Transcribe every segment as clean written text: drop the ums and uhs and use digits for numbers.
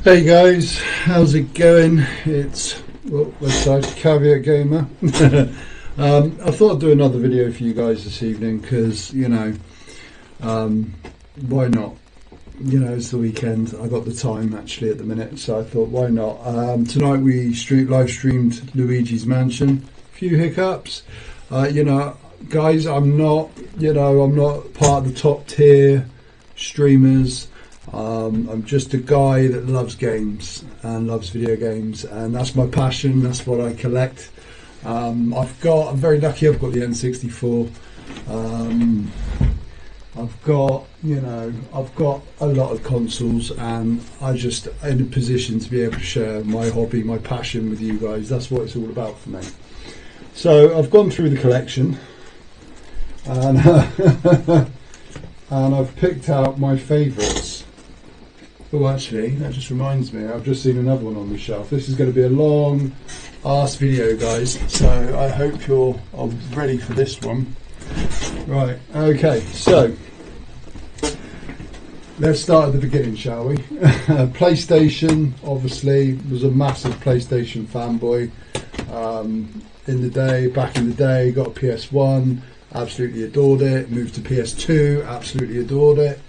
Hey guys, how's it going? It's website Caveat Gamer. I thought I'd do another video for you guys this evening because why not? It's the weekend. I got the time actually at the minute, so I thought why not? Tonight we live streamed Luigi's Mansion. A few hiccups, guys. I'm not part of the top tier streamers. I'm just a guy that loves games and loves video games, and that's my passion. That's what I collect. I'm very lucky. I've got the N64. I've got a lot of consoles, and I just in a position to be able to share my hobby, my passion with you guys. That's what it's all about for me. So I've gone through the collection, and and I've picked out my favourites. Oh, actually, that just reminds me, I've just seen another one on the shelf. This is going to be a long ass video, guys, so I hope you're ready for this one. Right, okay, so let's start at the beginning, shall we? PlayStation, obviously, was a massive PlayStation fanboy back in the day. Got a PS1, absolutely adored it. Moved to PS2, absolutely adored it.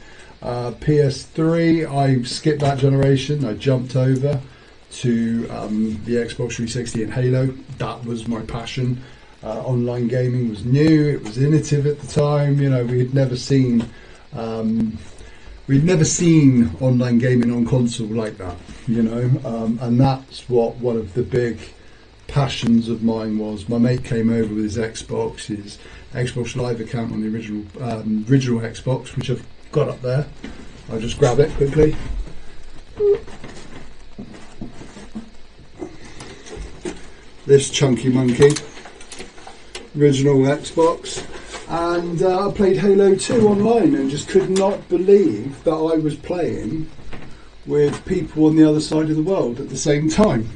PS3, I skipped that generation. I jumped over to the Xbox 360 and Halo. That was my passion. Online gaming was new. It was innovative at the time. We'd never seen online gaming on console like that. And that's what one of the big passions of mine was. My mate came over with his Xbox Live account on the original Xbox, which I've got up there. I'll just grab it quickly. This chunky monkey, original Xbox, and I played Halo 2 online and just could not believe that I was playing with people on the other side of the world at the same time.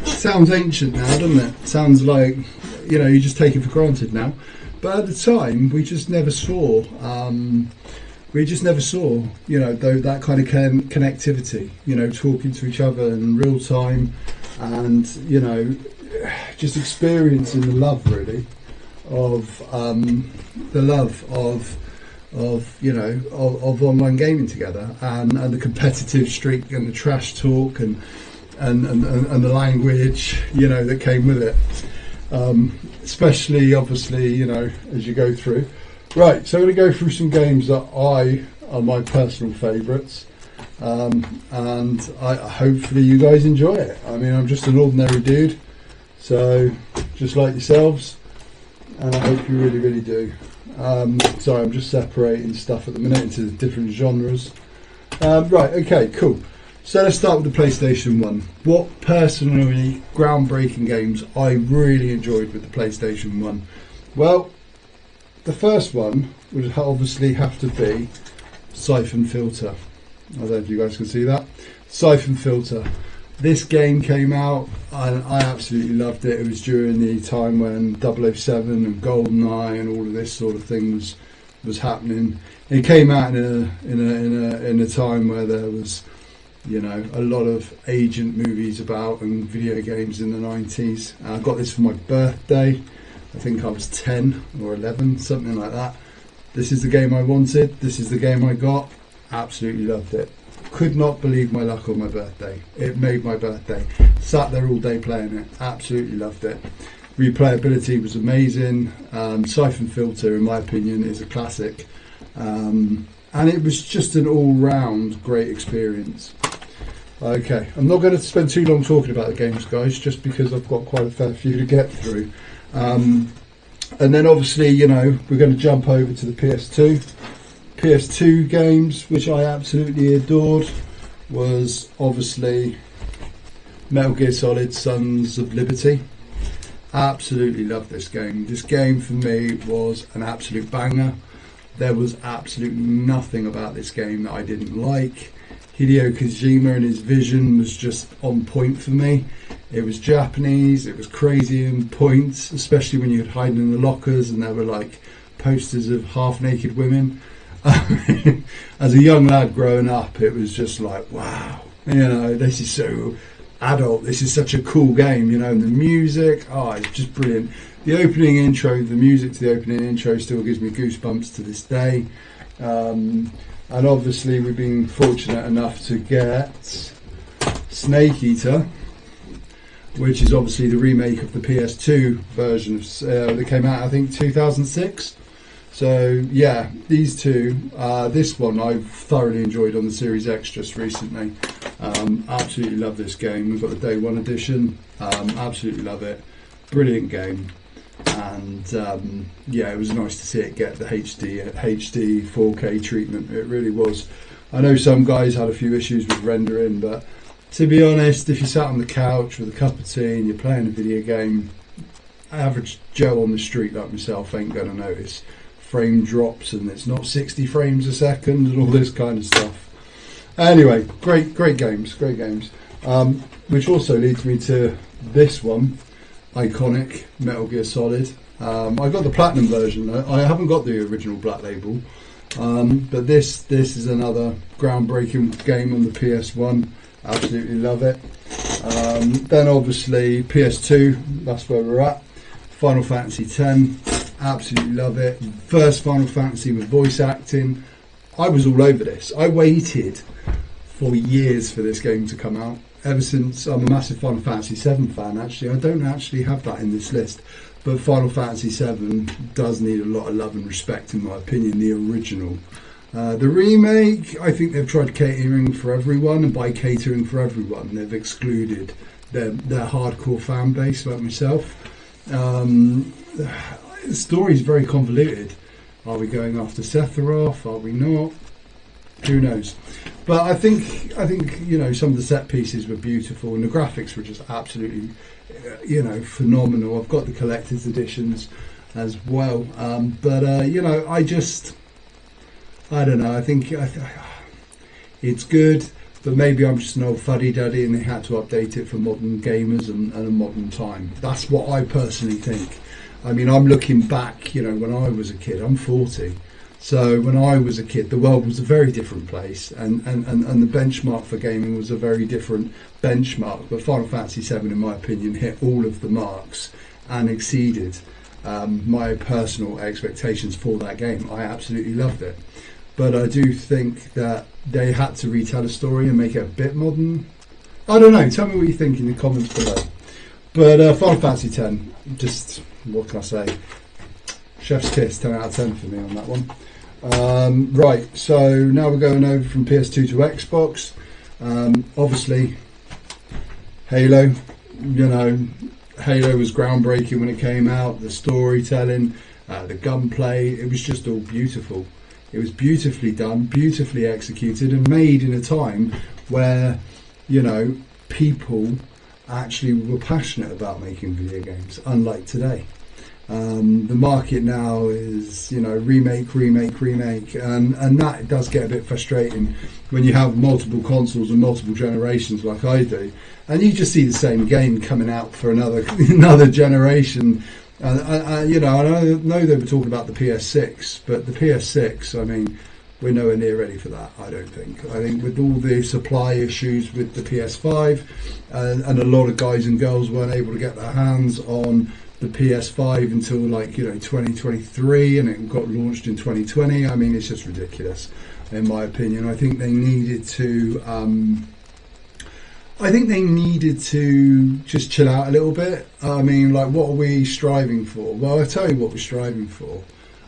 Sounds ancient now, doesn't it? Sounds like you just take it for granted now, but at the time we just never saw that kind of connectivity, talking to each other in real time, and just experiencing the love really of online gaming together, and the competitive streak and the trash talk and the language that came with it, especially obviously as you go through. Right, so I'm going to go through some games that are my personal favourites, and hopefully you guys enjoy it. I mean, I'm just an ordinary dude, so just like yourselves, and I hope you really, really do. Sorry, I'm just separating stuff at the minute into different genres. Right, okay, cool. So let's start with the PlayStation 1. What personally groundbreaking games I really enjoyed with the PlayStation 1? Well, the first one would obviously have to be Siphon Filter. I don't know if you guys can see that. Siphon Filter. This game came out and I absolutely loved it. It was during the time when 007 and GoldenEye and all of this sort of thing was happening. It came out in a time where there was a lot of agent movies about and video games in the 90s. I got this for my birthday. I think I was 10 or 11, something like that. This is the game I wanted. This is the game I got. Absolutely loved it. Could not believe my luck on my birthday. It made my birthday. Sat there all day playing it. Absolutely loved it. Replayability was amazing. Siphon Filter, in my opinion, is a classic. And it was just an all-round great experience. Okay, I'm not going to spend too long talking about the games, guys, just because I've got quite a fair few to get through. And then obviously, we're going to jump over to the PS2. PS2 games, which I absolutely adored, was obviously Metal Gear Solid Sons of Liberty. Absolutely loved this game. This game for me was an absolute banger. There was absolutely nothing about this game that I didn't like. Hideo Kojima and his vision was just on point for me. It was Japanese, it was crazy in points, especially when you could hide in the lockers and there were like posters of half-naked women. As a young lad growing up, it was just like, wow, This is so adult, this is such a cool game, and the music, it's just brilliant. The opening intro, the music to the opening intro still gives me goosebumps to this day. And obviously we've been fortunate enough to get Snake Eater, which is obviously the remake of the PS2 version that came out, I think, 2006. So yeah, these two, this one I've thoroughly enjoyed on the Series X just recently. Absolutely love this game. We've got the Day 1 edition, absolutely love it. Brilliant game. And it was nice to see it get the HD 4K treatment. It really was. I know some guys had a few issues with rendering, but to be honest, if you sat on the couch with a cup of tea and you're playing a video game, average Joe on the street like myself ain't going to notice frame drops and it's not 60 frames a second and all this kind of stuff. Anyway, great games. Which also leads me to this one, iconic Metal Gear Solid. I got the Platinum version. I haven't got the original Black Label, but this is another groundbreaking game on the PS1. Absolutely love it. Then obviously PS2, that's where we're at. Final Fantasy X, absolutely love it. First Final Fantasy with voice acting. I was all over this. I waited for years for this game to come out. Ever since, I'm a massive Final Fantasy VII fan actually. I don't actually have that in this list, but Final Fantasy VII does need a lot of love and respect in my opinion, the original. The remake, I think they've tried catering for everyone, and by catering for everyone, they've excluded their hardcore fan base like myself. The story's very convoluted. Are we going after Sephiroth? Are we not? Who knows? But I think some of the set pieces were beautiful, and the graphics were just absolutely phenomenal. I've got the collector's editions as well, but I don't know. I think it's good, but maybe I'm just an old fuddy-duddy and they had to update it for modern gamers and a modern time. That's what I personally think. I mean, I'm looking back, when I was a kid. I'm 40. So when I was a kid, the world was a very different place, and the benchmark for gaming was a very different benchmark. But Final Fantasy VII, in my opinion, hit all of the marks and exceeded my personal expectations for that game. I absolutely loved it. But I do think that they had to retell a story and make it a bit modern. I don't know. Tell me what you think in the comments below. But Final Fantasy X, just, what can I say? Chef's kiss, 10 out of 10 for me on that one. Right, so now we're going over from PS2 to Xbox. Obviously, Halo. Halo was groundbreaking when it came out. The storytelling, the gunplay, it was just all beautiful. It was beautifully done, beautifully executed, and made in a time where, people actually were passionate about making video games, unlike today. The market now is, remake, and that does get a bit frustrating when you have multiple consoles and multiple generations like I do, and you just see the same game coming out for another generation. I know they were talking about the PS6, but the PS6, I mean, we're nowhere near ready for that, I don't think. I think with all the supply issues with the PS5, and a lot of guys and girls weren't able to get their hands on the PS5 until 2023, and it got launched in 2020. I mean, it's just ridiculous, in my opinion. I think they needed to just chill out a little bit. I mean, what are we striving for? Well, I'll tell you what we're striving for.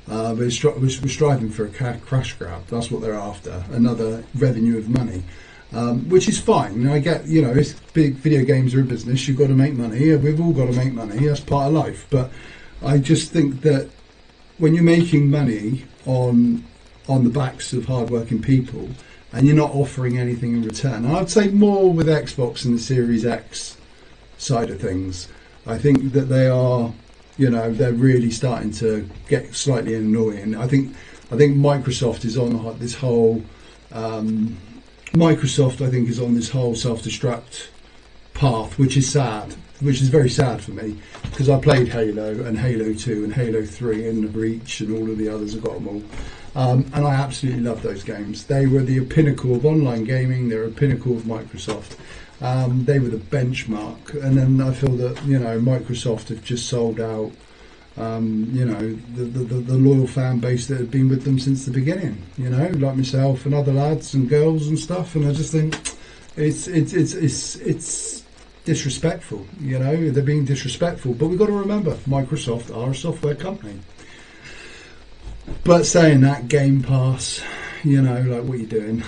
We're striving for a crash grab. That's what they're after, another revenue of money, which is fine. I get, it's big. Video games are a business. You've got to make money. We've all got to make money. That's part of life. But I just think that when you're making money on the backs of hardworking people, and you're not offering anything in return. And I'd say more with Xbox and the Series X side of things. I think that they are, they're really starting to get slightly annoying. I think Microsoft is on this whole self-destruct path, which is sad. which is very sad for me, because I played Halo and Halo 2 and Halo 3 and Reach and all of the others. I got them all. And I absolutely love those games. They were the pinnacle of online gaming. They were a pinnacle of Microsoft. They were the benchmark. And then I feel that, you know, Microsoft have just sold out, you know, the loyal fan base that had been with them since the beginning, you know, like myself and other lads and girls and stuff. And I just think it's disrespectful, you know, they're being disrespectful. But we've got to remember, Microsoft are a software company. But saying that, Game Pass, you know, like, what are you doing?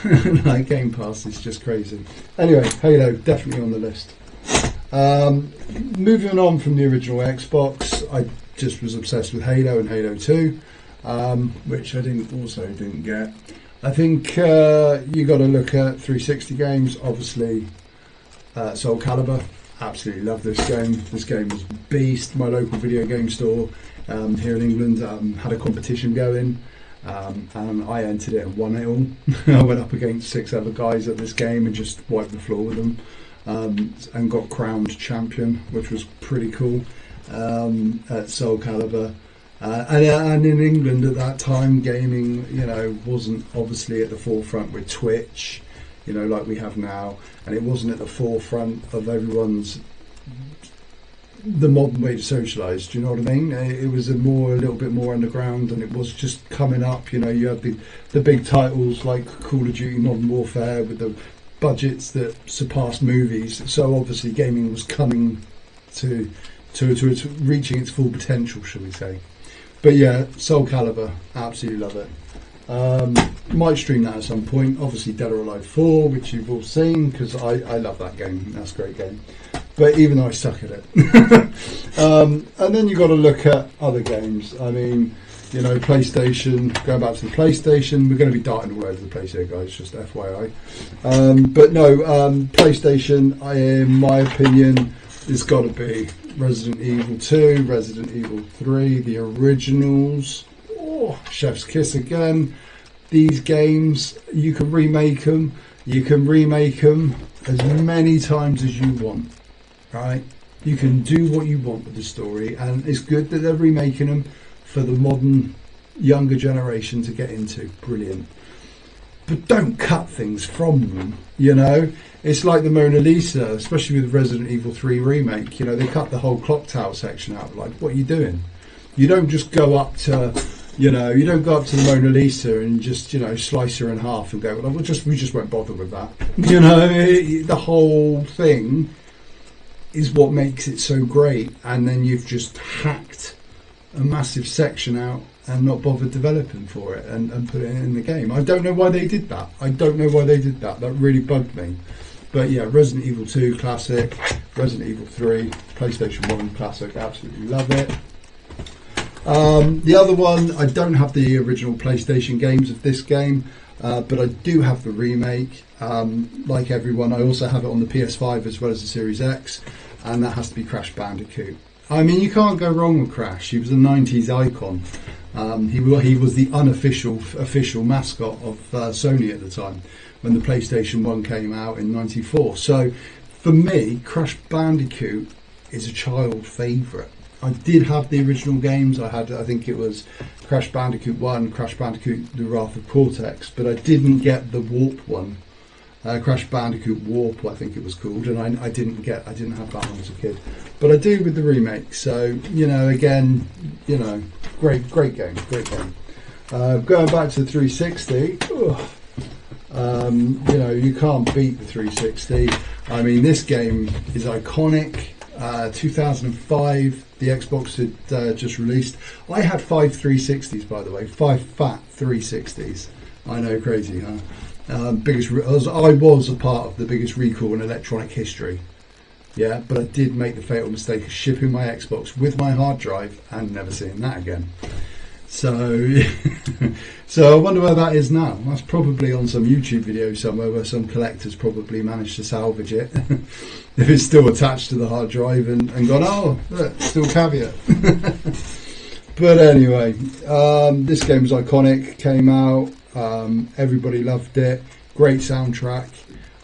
Like, Game Pass is just crazy. Anyway, Halo, definitely on the list. Moving on from the original Xbox, I just was obsessed with Halo and Halo 2, which I didn't get. I think you got to look at 360 games, obviously. Soul Calibur, absolutely love this game. This game was a beast. My local video game store here in England had a competition going, and I entered it and won it all. I went up against 6 other guys at this game and just wiped the floor with them, and got crowned champion, which was pretty cool, at Soul Calibur. And in England at that time, gaming, you know, wasn't obviously at the forefront with Twitch, you know, like we have now, and it wasn't at the forefront of the modern way to socialise. Do you know what I mean? It was a little bit more underground, and it was just coming up. You know, you had the big titles like Call of Duty Modern Warfare with the budgets that surpassed movies. So obviously, gaming was coming to reaching its full potential, shall we say? But yeah, Soul Calibur, absolutely love it. Might stream that at some point. Obviously Dead or Alive 4, which you've all seen, because I love that game. That's a great game. But even though I suck at it. And then you've got to look at other games. I mean, you know, PlayStation, going back to the PlayStation, we're going to be darting all over the place here, guys, just FYI. But no, PlayStation, in my opinion, has got to be Resident Evil 2, Resident Evil 3, the originals. Oh, chef's kiss again. These games, you can remake them. You can remake them as many times as you want, right? You can do what you want with the story, and it's good that they're remaking them for the modern, younger generation to get into. Brilliant. But don't cut things from them, you know? It's like the Mona Lisa, especially with Resident Evil 3 remake. You know, they cut the whole clock tower section out. Like, what are you doing? You don't just go up to, you know, you don't go up to the Mona Lisa and just, you know, slice her in half and go, well, we just won't bother with that. You know, the whole thing is what makes it so great. And then you've just hacked a massive section out and not bothered developing for it and put it in the game. I don't know why they did that. That really bugged me. But yeah, Resident Evil 2 classic, Resident Evil 3, PlayStation 1 classic, absolutely love it. The other one, I don't have the original PlayStation games of this game, but I do have the remake. Like everyone, I also have it on the PS5 as well as the Series X, and that has to be Crash Bandicoot. I mean, you can't go wrong with Crash. He was a 90s icon. He was the official mascot of Sony at the time when the PlayStation 1 came out in 94. So for me, Crash Bandicoot is a child favourite. I did have the original games. I think it was Crash Bandicoot 1, Crash Bandicoot The Wrath of Cortex, but I didn't get the Warp one. Crash Bandicoot Warp, I think it was called, and I didn't have that one as a kid. But I do with the remake. So, you know, again, you know, great game. Going back to the 360, you know, you can't beat the 360. I mean, this game is iconic. 2005, the Xbox had just released. I had 5 360s, by the way, 5 fat 360s. I know, crazy, huh? I was a part of the biggest recall in electronic history. Yeah, but I did make the fatal mistake of shipping my Xbox with my hard drive and never seeing that again. So, so I wonder where that is now. That's probably on some YouTube video somewhere where some collectors probably managed to salvage it. If it's still attached to the hard drive and gone, oh, look, still caveat. But anyway, this game was iconic, came out, everybody loved it, great soundtrack.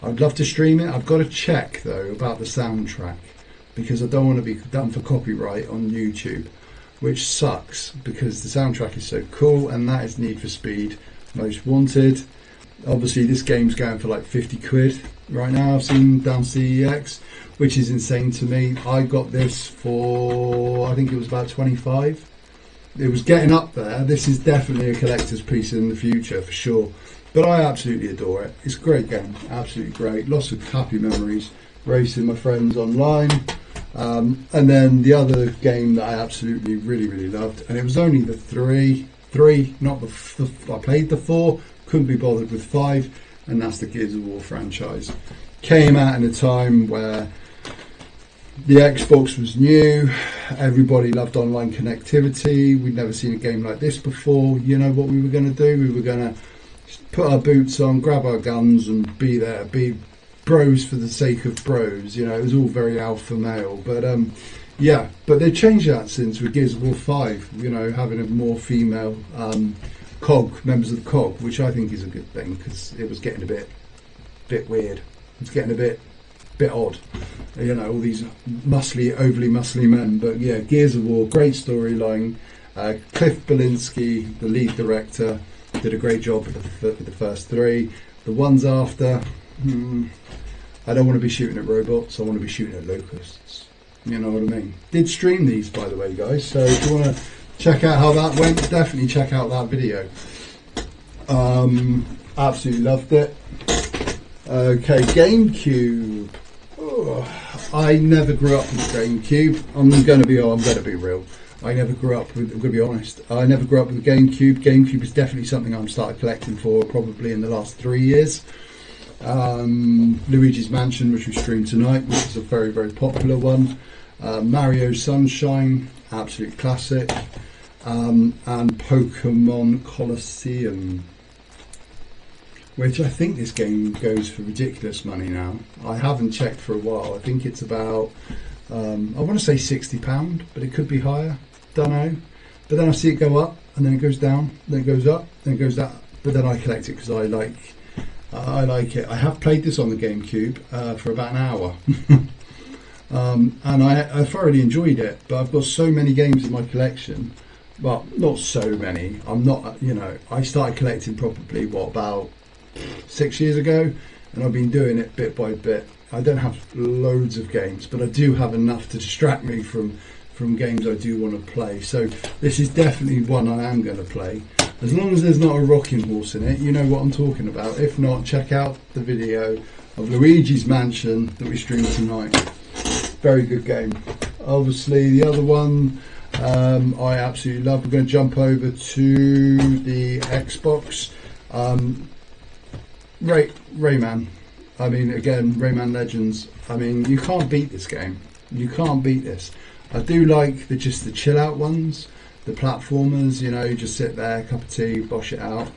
I'd love to stream it. I've got to check though about the soundtrack. because I don't want to be done for copyright on YouTube, which sucks because the soundtrack is so cool, and that is Need for Speed Most Wanted. Obviously this game's going for like 50 quid right now. I've seen down CEX, which is insane to me. I got this for, I think it was about 25. It was getting up there. This is definitely a collector's piece in the future for sure, but I absolutely adore it. It's a great game, absolutely great. Lots of happy memories racing my friends online. And then the other game that I absolutely really loved, and it was only the three, not the I played the 4, couldn't be bothered with 5, and that's the Gears of War franchise. Came out in a time where the Xbox was new, everybody loved online connectivity, we'd never seen a game like this before. You know what we were going to do? We were going to put our boots on, grab our guns and be there, be bros for the sake of bros. You know, it was all very alpha male, but yeah, but they've changed that since with Gears of War 5, you know, having a more female COG, members of the COG, which I think is a good thing, because it was getting a bit weird. It's getting a bit odd, you know, all these overly muscly men. But yeah, Gears of War, great storyline. Cliff Belinsky, the lead director, did a great job with the first 3. The ones after, I don't want to be shooting at robots, I want to be shooting at locusts. You know what I mean? Did stream these, by the way, guys, so if you want to check out how that went, definitely check out that video. Absolutely loved it. Okay, GameCube. Oh, I never grew up with GameCube. I'm going to be real. I never grew up with, I'm going to be honest, I never grew up with the GameCube. GameCube is definitely something I'm started collecting for probably in the last 3 years. Luigi's Mansion, which we streamed tonight, which is a very popular one. Mario Sunshine, absolute classic. And Pokemon Colosseum, which I think this game goes for ridiculous money now. I haven't checked for a while. I think it's about, I want to say £60, but it could be higher. Don't know. But then I see it go up, and then it goes down, then it goes up, then it goes down. But then I collect it because I like it. I have played this on the GameCube for about an hour. And I thoroughly enjoyed it, but I've got so many games in my collection. Well, not so many. I'm not, you know, I started collecting probably, about 6 years ago, and I've been doing it bit by bit. I don't have loads of games, but I do have enough to distract me from games I do want to play. So this is definitely one I am going to play, as long as there's not a rocking horse in it. You know what I'm talking about. If not, check out the video of Luigi's Mansion that we streamed tonight. Very good game. Obviously the other one I absolutely love. We're going to jump over to the Xbox. Rayman. I mean, again, Rayman Legends. I mean, you can't beat this game. You can't beat this. I do like the chill out ones, the platformers. You know, you just sit there, cup of tea, bosh it out.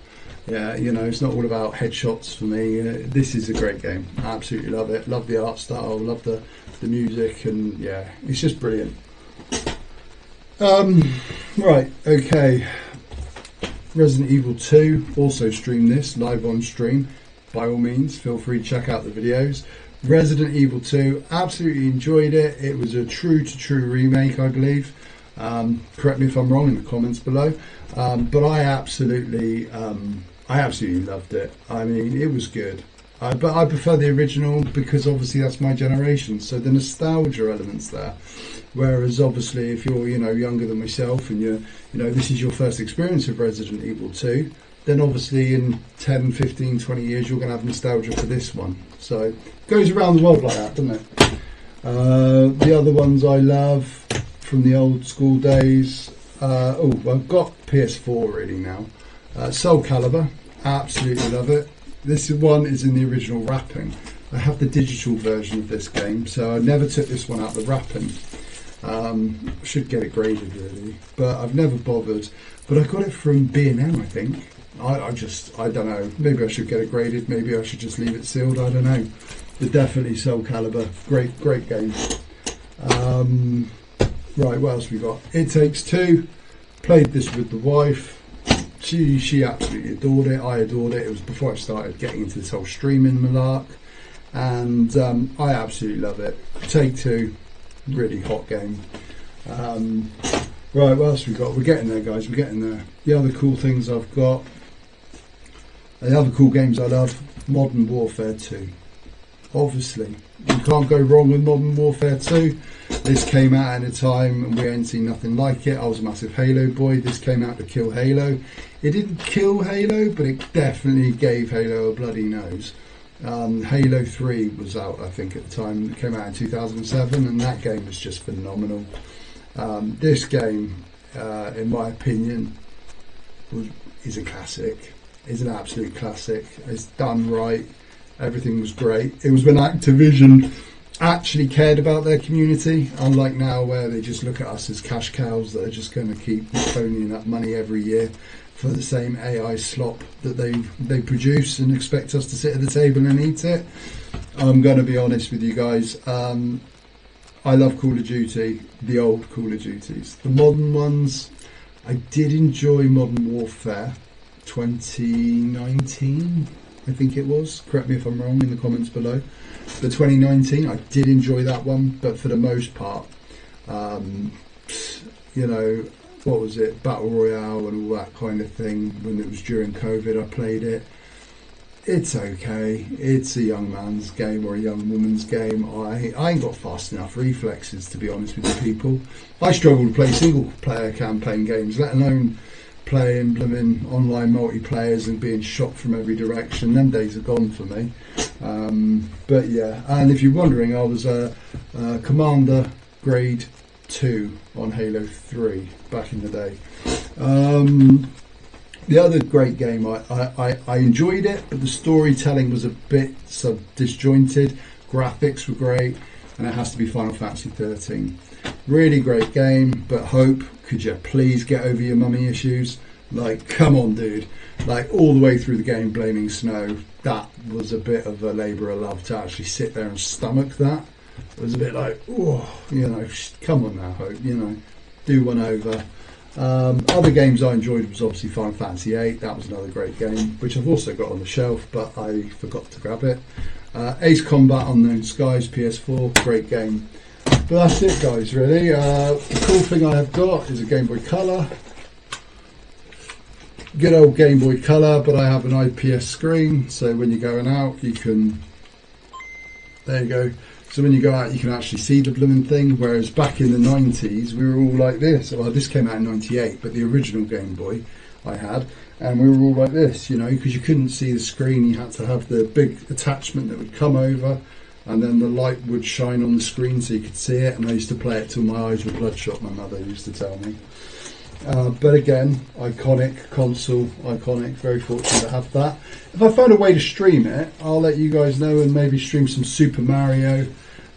Yeah, you know, it's not all about headshots for me. This is a great game. I absolutely love it. Love the art style. Love the music, and yeah, it's just brilliant. Right, okay. Resident Evil 2, also stream this live on stream. By all means, feel free to check out the videos. Resident Evil 2, absolutely enjoyed it. It was a true remake, I believe. Correct me if I'm wrong in the comments below. But I absolutely loved it. I mean, it was good. But I prefer the original because obviously that's my generation. So the nostalgia elements there. Whereas obviously if you're, you know, younger than myself and this is your first experience of Resident Evil 2, then obviously in 10, 15, 20 years you're going to have nostalgia for this one. So it goes around the world like that, doesn't it? The other ones I love from the old school days. I've got PS4 really now. Soul Calibur, absolutely love it. This one is in the original wrapping. I have the digital version of this game, so I never took this one out the wrapping. Should get it graded really, but I've never bothered. But I got it from B&M, I think. I don't know. Maybe I should get it graded. Maybe I should just leave it sealed. I don't know. But definitely Soul Calibur, great game. Right, what else we got? It Takes Two. Played this with the wife. She absolutely adored it. I adored it. It was before I started getting into this whole streaming malark, and I absolutely love it. Take Two, really hot game. Right, what else we got? We're getting there, guys. We're getting there. The other cool things I've got, the other cool games I love, Modern Warfare 2. Obviously, you can't go wrong with Modern Warfare 2. This came out at a time and we ain't seen nothing like it. I was a massive Halo boy. This came out to kill Halo. It didn't kill Halo, but it definitely gave Halo a bloody nose. Halo 3 was out, I think, at the time. It came out in 2007, and that game was just phenomenal. This game, in my opinion, is a classic. It's an absolute classic. It's done right. Everything was great. It was when Activision actually cared about their community, unlike now where they just look at us as cash cows that are just going to keep ponying up money every year for the same AI slop that they produce and expect us to sit at the table and eat it. I'm going to be honest with you guys. I love Call of Duty, the old Call of Duties. The modern ones, I did enjoy Modern Warfare 2019, I think it was. Correct me if I'm wrong in the comments below. The 2019, I did enjoy that one, but for the most part, you know, what was it, Battle Royale and all that kind of thing, when it was during COVID, I played it. It's okay. It's a young man's game or a young woman's game. I ain't got fast enough reflexes, to be honest with you people. I struggle to play single player campaign games, let alone playing blooming online multiplayers and being shot from every direction. Them days are gone for me. But yeah, and if you're wondering, I was a Commander Grade 2 on Halo 3 back in the day. The other great game, I enjoyed it, but the storytelling was a bit disjointed. Graphics were great, and it has to be Final Fantasy 13. Really great game, but Hope, could you please get over your mummy issues? Like, come on, dude. Like, all the way through the game blaming Snow, that was a bit of a labour of love to actually sit there and stomach that. It was a bit like, oh, you know, come on now, Hope, you know, do one over. Other games I enjoyed was obviously Final Fantasy 8. That was another great game, which I've also got on the shelf, but I forgot to grab it. Ace Combat Unknown Skies, PS4, great game. But that's it, guys, really. The cool thing I have got is a Game Boy Color. Good old Game Boy Color, but I have an IPS screen, so when you're going out, you can... There you go. So when you go out, you can actually see the blooming thing, whereas back in the 90s, we were all like this. Well, this came out in 98, but the original Game Boy I had, and we were all like this, you know, because you couldn't see the screen. You had to have the big attachment that would come over, and then the light would shine on the screen so you could see it, and I used to play it till my eyes were bloodshot, my mother used to tell me. But again, iconic console, iconic, very fortunate to have that. If I find a way to stream it, I'll let you guys know and maybe stream some Super Mario.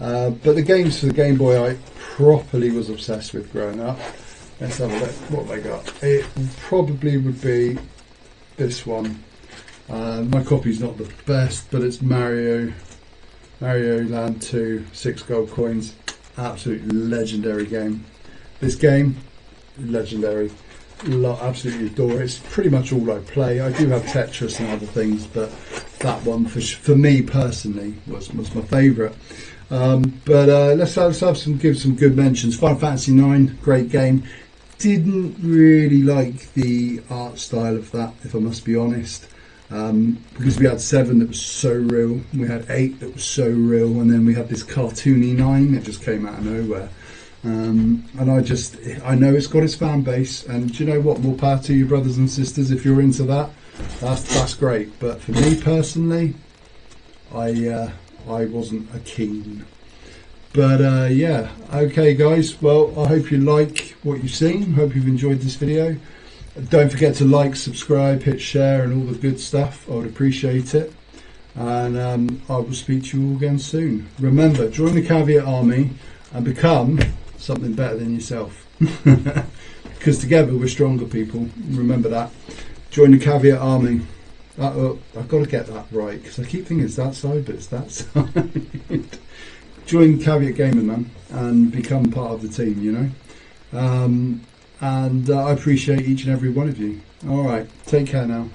But the games for the Game Boy I properly was obsessed with growing up. Let's have a look what they got. It probably would be this one. My copy's not the best, but it's Mario Land 2, 6 gold coins. Absolutely legendary game. This game, legendary. Absolutely adore it. It's pretty much all I play. I do have Tetris and other things, but that one for me personally was my favourite. But let's give some good mentions. Final Fantasy 9, great game. Didn't really like the art style of that, if I must be honest, because we had 7 that was so real, we had 8 that was so real, and then we had this cartoony 9 that just came out of nowhere. And I know it's got its fan base, and do you know what? More power to you, brothers and sisters, if you're into that. That's great. But for me personally, I wasn't a keen. But yeah, okay guys, well, I hope you like what you've seen. Hope you've enjoyed this video. Don't forget to like, subscribe, hit share and all the good stuff. I would appreciate it. And I will speak to you all again soon. Remember, join the Caveat Army and become something better than yourself. Because together we're stronger, people. Remember that. Join the Caveat Army. I've got to get that right, because I keep thinking it's that side, but it's that side. Join Caveat Gaming, man, and become part of the team, you know. And I appreciate each and every one of you. All right, take care now.